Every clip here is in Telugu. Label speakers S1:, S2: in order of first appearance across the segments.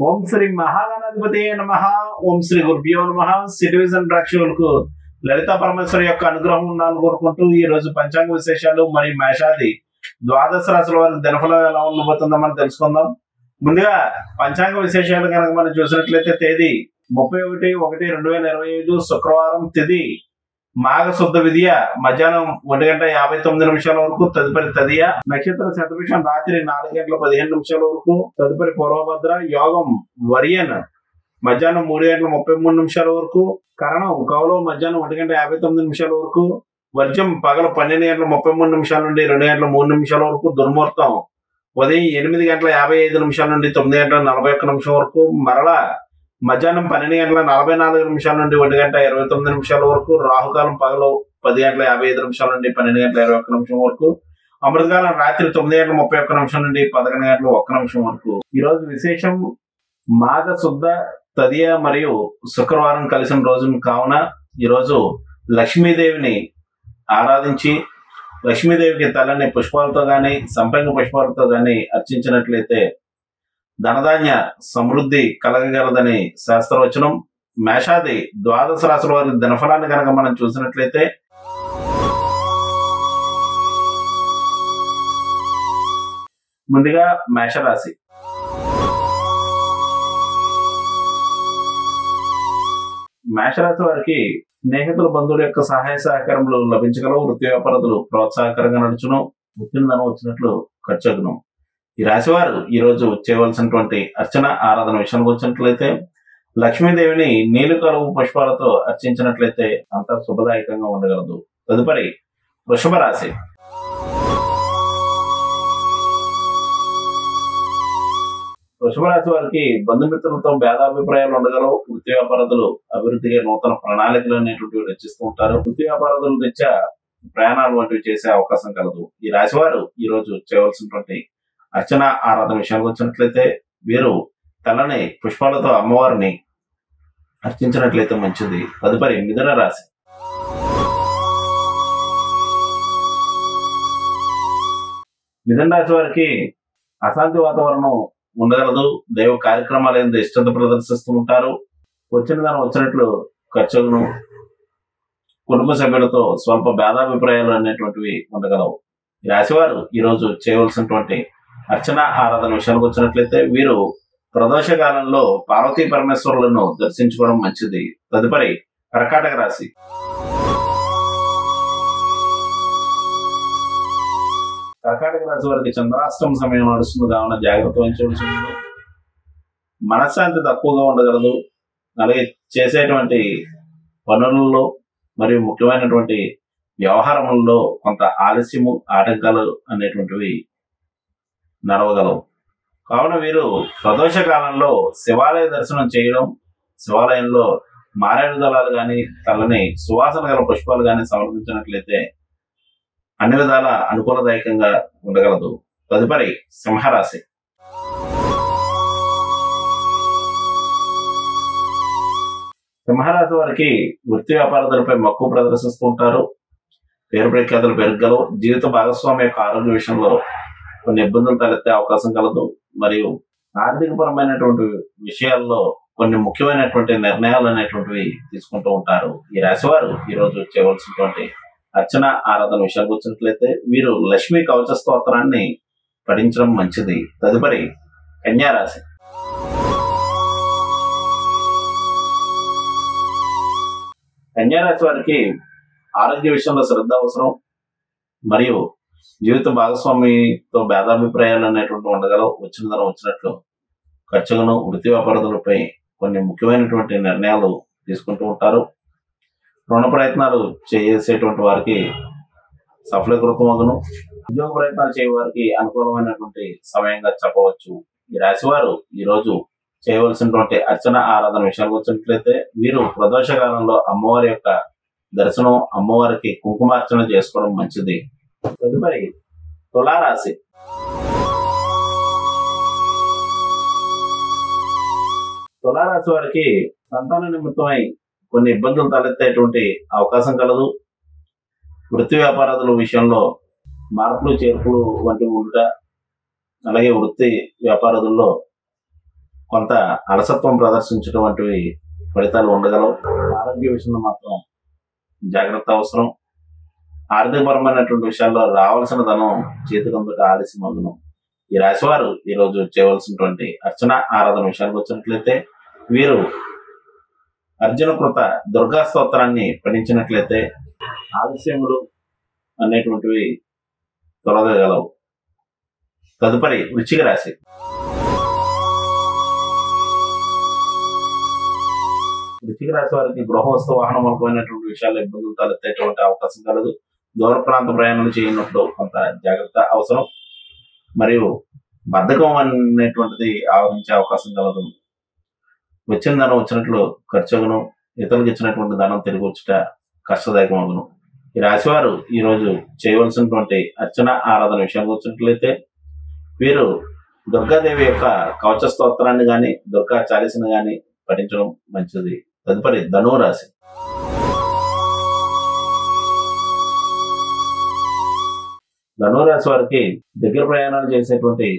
S1: ఓం శ్రీ మహాగణాధిపతి నమః. ఓం శ్రీ గురుభ్యో నమః. సిటివిజన్ ప్రేక్షకులకు లలితా పరమేశ్వరి యొక్క అనుగ్రహం ఉండాలని కోరుకుంటూ ఈ రోజు పంచాంగ విశేషాలు మరియు మేషాది ద్వాదశ రాశుల వారికి దినఫలం ఎలా ఉండబోతుందో మనం తెలుసుకుందాం. ముందుగా పంచాంగ విశేషాలు కనుక మనం చూసినట్లయితే తేదీ 31/1/2025 శుక్రవారం, తిథి మాఘ శుద్ధ విద్య మధ్యాహ్నం 1:59 వరకు, తదుపరి తదియ, నక్షత్ర శతభిషం రాత్రి 4:15 వరకు, తదుపరి పూర్వభద్ర, యోగం వర్యన్ మధ్యాహ్నం 3:33 వరకు, కరణం కౌలవ మధ్యాహ్నం 1:59 వరకు, వర్జం పగల 12:33 నుండి 2:03 వరకు, దుర్ముహూర్తం ఉదయం 8:55 నుండి 9:41 వరకు, మరలా మధ్యాహ్నం 12:44 నుండి 1:29 వరకు, రాహుకాలం పగలు 10:55 నుండి 12:21 వరకు, అమృతకాలం రాత్రి 9:31 నుండి 11:01 వరకు. ఈ రోజు విశేషం మాఘ శుద్ధ తదియ మరియు శుక్రవారం కలిసిన రోజు కావున ఈరోజు లక్ష్మీదేవిని ఆరాధించి లక్ష్మీదేవికి తలని పుష్పాలతో గాని సంపంగి పుష్పాలతో గాని అర్చించినట్లయితే ధనధాన్య సమృద్ధి కలగగలదని శాస్త్రవచనం. మేషాది ద్వాదశ రాశుల వారి దినఫలాన్ని కనుక మనం చూసినట్లయితే ముందుగా మేషరాశి. మేషరాశి వారికి స్నేహితుల బంధువుల యొక్క సహాయ సహకారములు లభించగలవు. వృత్తి వ్యాపారతులు ప్రోత్సాహకరంగా నడుచును. వృత్తిని ధనం వచ్చినట్లు ఖర్చును. ఈ రాశివారు ఈ రోజు చేయవలసినటువంటి అర్చన ఆరాధన విషయానికి వచ్చినట్లయితే లక్ష్మీదేవిని నీలి కలువు పుష్పాలతో అర్చించినట్లయితే అంతా శుభదాయకంగా ఉండగలదు. తదుపరి వృషభ రాశి. వృషభ రాశి వారికి బంధుమిత్రులతో భేదాభిప్రాయాలు ఉండగలవు. వృత్తి వ్యాపారతులు అభివృద్ధిగా నూతన ప్రణాళికలు అనేటువంటివి రచిస్తూ ఉంటారు. వృత్తి వ్యాపారతుల రీత్యా ప్రయాణాలు వంటివి చేసే అవకాశం కలదు. ఈ రాశివారు ఈ రోజు చేయవలసినటువంటి అర్చన ఆరాధన విషయానికి వచ్చినట్లయితే వీరు తెల్లని పుష్పాలతో అమ్మవారిని అర్చించినట్లయితే మంచిది. తదుపరి మిథున రాశి. మిథున రాశి వారికి అశాంతి వాతావరణం ఉండగలదు. దైవ కార్యక్రమాలు ఏందో ఇష్టత ప్రదర్శిస్తూ ఉంటారు. వచ్చిన దాని వచ్చినట్లు ఖర్చులను కుటుంబ సభ్యులతో స్వల్ప భేదాభిప్రాయాలు అనేటువంటివి ఉండగలవు. ఈ రాశివారు ఈ రోజు చేయవలసినటువంటి అర్చన ఆరాధన విషయానికి వచ్చినట్లయితే వీరు ప్రదోష కాలంలో పార్వతీ పరమేశ్వరులను దర్శించుకోవడం మంచిది. తదుపరి కర్కాటక రాశి. కర్కాటక రాశి వారికి చంద్రాష్టమ సమయం నడుస్తుంది కావున జాగ్రత్త వహించవలసి ఉంది. మనశ్శాంతి తక్కువగా ఉండగలదు. అలాగే చేసేటువంటి పనులలో మరియు ముఖ్యమైనటువంటి వ్యవహారములలో కొంత ఆలస్యము ఆటంకాలు అనేటువంటివి నడవగలవు. కావున వీరు ప్రదోష కాలంలో శివాలయ దర్శనం చేయడం, శివాలయంలో మారేడు దళాలు గాని తెల్లని సువాసన గల పుష్పాలు గాని సమర్పించినట్లయితే అన్ని విధాల అనుకూలదాయకంగా ఉండగలదు. తదుపరి సింహరాశి. సింహరాశి వారికి వృత్తి వ్యాపారతులపై మక్కువ ప్రదర్శిస్తూ ఉంటారు. పేరు ప్రఖ్యాతులు పెరగలవు. జీవిత భాగస్వామి యొక్క ఆరోగ్య విషయంలో కొన్ని ఇబ్బందులు తలెత్తే అవకాశం కలదు. మరియు ఆర్థిక పరమైనటువంటి విషయాల్లో కొన్ని ముఖ్యమైనటువంటి నిర్ణయాలు అనేటువంటివి తీసుకుంటూ ఉంటారు. ఈ రాశివారు ఈ రోజు చేయవలసినటువంటి అర్చన ఆరాధన విషయానికి వచ్చినట్లయితే వీరు లక్ష్మీ కవచ స్తోత్రాన్ని పఠించడం మంచిది. తదుపరి కన్యా రాశి. కన్యా రాశి వారికి ఆరోగ్య విషయంలో శ్రద్ధ అవసరం. మరియు జీవిత భాగస్వామితో భేదాభిప్రాయాలు అనేటువంటి ఉండగలవు. వచ్చిన ధనం వచ్చినట్లు ఖర్చులను వృత్తి వ్యాపారతులపై కొన్ని ముఖ్యమైనటువంటి నిర్ణయాలు తీసుకుంటూ ఉంటారు. రుణ ప్రయత్నాలు చేసేటువంటి వారికి సఫలీకృతమగును. ఉద్యోగ ప్రయత్నాలు చేయ వారికి అనుకూలమైనటువంటి సమయంగా చెప్పవచ్చు. ఈ రాశివారు ఈ రోజు చేయవలసినటువంటి అర్చన ఆరాధన విషయానికి వచ్చినట్లయితే వీరు ప్రదోష కాలంలో అమ్మవారి యొక్క దర్శనం, అమ్మవారికి కుంకుమార్చన చేసుకోవడం మంచిది. తదుపరి తులారాశి. తులారాశి వారికి సంతాన నిమిత్తమై కొన్ని ఇబ్బందులు తలెత్తేటువంటి అవకాశం కలదు. వృత్తి వ్యాపారాల విషయంలో మార్పులు చేర్పులు వంటివి ఉండుట, అలాగే వృత్తి వ్యాపారాలలో కొంత అలసత్వం ప్రదర్శించేటువంటివి ఫలితాలు ఉండగలవు. ఆరోగ్య విషయంలో మాత్రం జాగ్రత్త అవసరం. ఆర్థికపరమైనటువంటి విషయాల్లో రావాల్సిన ధనం చేతికి అందుట ఆలస్యం అగును. ఈ రాశివారు ఈ రోజు చేయవలసినటువంటి అర్చన ఆరాధన విషయానికి వచ్చినట్లయితే వీరు అర్జునకృత దుర్గా స్తోత్రాన్ని పఠించినట్లయితే ఆలస్యములు అనేటువంటివి తొలగగలవు. తదుపరి వృశ్చిక రాశి. వృశ్చిక రాశి వారికి గృహ వస్తు వాహనం అనుకునేటువంటి విషయాల్లో ఇబ్బందులు తలెత్తేటువంటి అవకాశం కలదు. దూర ప్రాంత ప్రయాణాలు చేయనప్పుడు కొంత జాగ్రత్త అవసరం. మరియు బద్ధకం అనేటువంటిది ఆవరించే అవకాశం కలదు. వచ్చిన ధనం వచ్చినట్లు ఖర్చును, ఇతరులకు ఇచ్చినటువంటి ధనం తిరిగి వచ్చుట కష్టదాయకమగును. ఈ రాశివారు ఈ రోజు చేయవలసినటువంటి అర్చన ఆరాధన విషయానికి వచ్చినట్లయితే వీరు దుర్గాదేవి యొక్క కవచ స్తోత్రాన్ని గాని దుర్గా చాలీసను గాని పఠించడం మంచిది. తదుపరి ధనువు రాశి. ధనువు రాశి వారికి దగ్గర ప్రయాణాలు చేసేటువంటి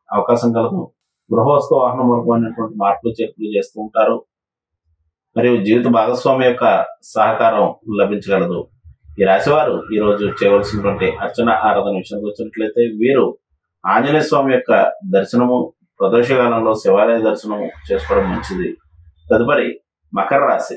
S1: అవకాశం కలదు. గృహవస్తు వాహనం వరకుమైనటువంటి మార్పులు చేర్పులు చేస్తూ ఉంటారు. మరియు జీవిత భాగస్వామి యొక్క సహకారం లభించగలదు. ఈ రాశివారు ఈ రోజు చేయవలసినటువంటి అర్చన ఆరాధన విషయానికి వచ్చినట్లయితే వీరు ఆంజనేయ స్వామి యొక్క దర్శనము, ప్రదోషకాలంలో శివాలయ దర్శనము చేసుకోవడం మంచిది. తదుపరి మకర రాశి.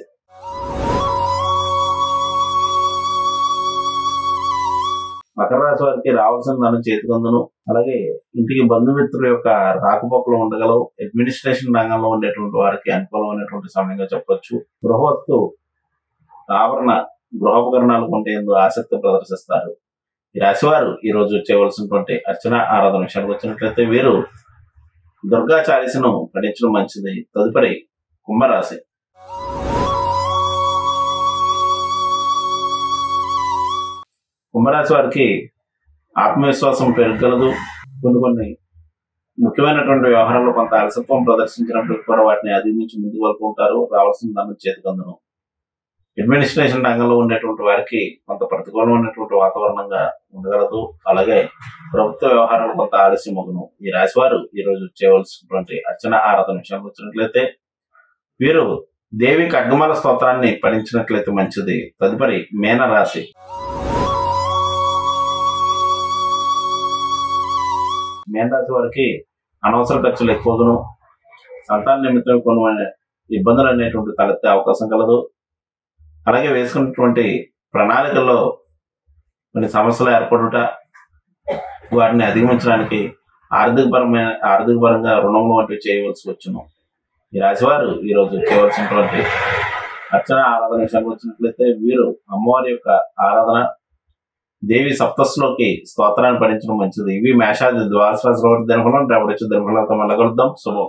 S1: మకర రాశి వారికి రావాల్సిన ధనం చేతికందును, అలాగే ఇంటికి బంధుమిత్రుల యొక్క రాకపోకలు ఉండగలవు. అడ్మినిస్ట్రేషన్ రంగంలో ఉండేటువంటి వారికి అనుకూలమైనటువంటి సమయంగా చెప్పొచ్చు. గృహవస్తు ఆభరణ గృహోపకరణాలు కొంటేందుకు ఆసక్తి ప్రదర్శిస్తారు. ఈ రాశివారు ఈ రోజు చేయవలసినటువంటి అర్చన ఆరాధన విషయానికి వచ్చినట్లయితే వీరు దుర్గా చాలీసను పఠించడం మంచిది. తదుపరి కుంభరాశి. కుంభరాశి వారికి ఆత్మవిశ్వాసం పెరగలదు. కొన్ని ముఖ్యమైనటువంటి వ్యవహారాల్లో కొంత అలసత్వం ప్రదర్శించినప్పుడు కూడా వాటిని అధిగమించి ముందుకు వెళ్తుంటారు. రావాల్సిన దాన్ని చేతికందును. అడ్మినిస్ట్రేషన్ రంగంలో ఉండేటువంటి వారికి కొంత ప్రతికూలమైనటువంటి వాతావరణంగా ఉండగలదు. అలాగే ప్రభుత్వ వ్యవహారాలు కొంత ఆలస్యం అగును. ఈ రాశివారు ఈ రోజు చేయవలసినటువంటి అర్చన ఆరాధన విషయానికి వచ్చినట్లయితే వీరు దేవి ఖడ్గమాల స్తోత్రాన్ని పఠించినట్లయితే మంచిది. తదుపరి మీన రాశి. మీన రాశి వారికి అనవసర ఖర్చులు ఎక్కువను, సంతాన నిమిత్తం కొన్ని ఇబ్బందులు అనేటువంటి తలెత్తే అవకాశం కలదు. అలాగే వేసుకున్నటువంటి ప్రణాళికల్లో కొన్ని సమస్యలు ఏర్పడుట, వాటిని అధిగమించడానికి ఆర్థిక పరంగా రుణములు వంటివి చేయవలసి వచ్చును. ఈ రాశివారు ఈ రోజు చేయవలసినటువంటి అర్చన ఆరాధన విషయానికి వచ్చినట్లయితే వీరు అమ్మవారి యొక్క ఆరాధన, దేవి సప్తస్లోకి స్తోత్రాన్ని పఠించడం మంచిది. ఇవి మేషాది ద్వాదశ రాశుల దినఫలం. రేపటి వచ్చే దినఫలంతో మళ్ళీ కలుద్దాం. శుభం.